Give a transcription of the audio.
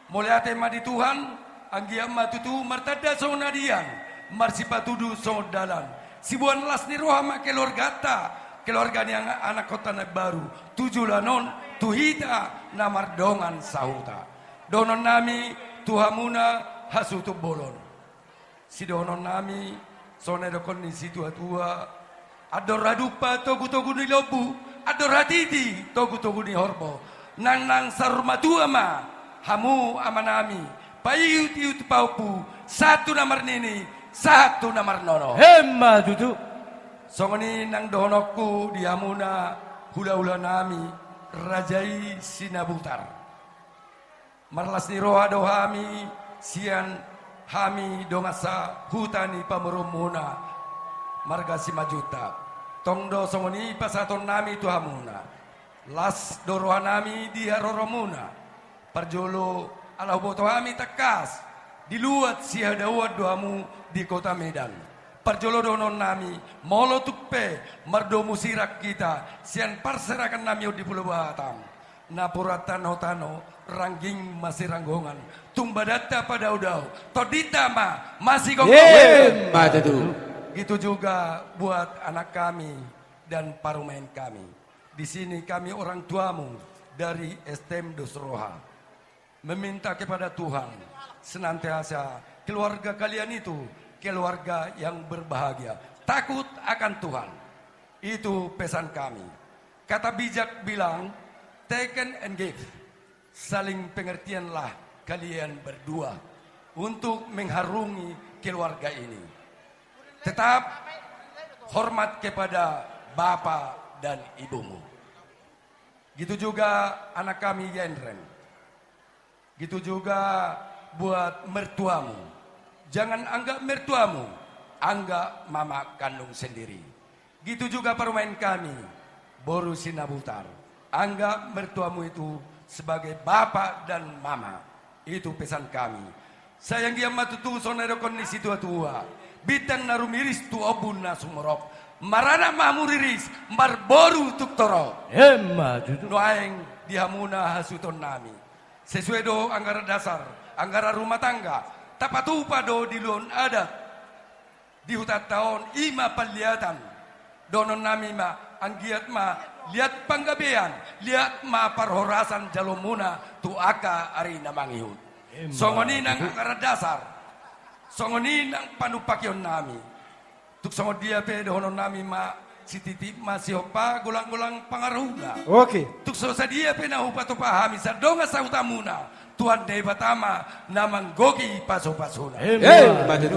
Mulai tema di Tuhan, anggiam matutu martada sonadian, marsipatudu sodalan. Sibuan las ni rohama keluarga yang anak kota na baru. Tujulanon tuhita namardongan sahuta. Donon nami tuhamuna hasutu bolon. Si donon nami sonedokon ni situ atua. Ador radupa togu ni lobu, ador ratiti togu ni horbo. Nang sarmatua ma. Hamu amanami, payut paupu, satu namar nini, satu namar nono. Hemma dudu. Songoni nang donokku diamuna hula-hula nami, rajai sinabutar. Marlas ni roha dohami, sian hami dongasa hutani pamurumuna, marga simajuta. Tongdo songoni pasaton nami tuhamuna, las doroha nami diharoromuna. Parjolo Allah botohami tekas diluat siadawat doamu di kota Medan. Parjolo donon nami molo tukpe mardomu sirak kita sian parserakan nami di Pulau Batam. Napuratan hotano rangging masih ranggongan tumbadata pada udau todita masih gonggongan. Gitu juga buat anak kami dan parumain kami. Di sini kami orang tuamu dari STM Dosroha. Meminta kepada Tuhan senantiasa keluarga kalian itu keluarga yang berbahagia, takut akan Tuhan. Itu pesan kami. Kata bijak bilang, take and give. Saling pengertianlah kalian berdua untuk mengharungi keluarga ini. Tetap hormat kepada bapak dan ibumu. Gitu juga anak kami Yendren. Gitu juga buat mertuamu. Jangan anggap mertuamu, anggap mama kandung sendiri. Gitu juga permain kami, Boru Sinabutar. Anggap mertuamu itu sebagai bapak dan mama. Itu pesan kami. Sayang dia matutu sonero kondisi tua-tua. Bitan narumiris tu obun nasumorok. Marana mamuriris marboru tuktoro. Hemma dudu. Noaeng dihamuna hasuton nami. Sesuai do anggaran dasar, anggaran rumah tangga, tapatupa do di luon adat. Di hutan tahun ima paliatan. Donon nami ma, anggiat ma, lihat panggabean, lihat ma parhorasan jalomuna tu aka ari namangihut. Songoni nang anggaran dasar, songoni nang panupakyon nami. Tuk songo dia pe donon nami ma, si titip masih opa gulang-gulang pangaruhna. Oke. Tuk sosa dia pena upa tu pahami sadonga sautamuna. Tuhan dei batama namang gogi paso-pasona. Hemma dudu.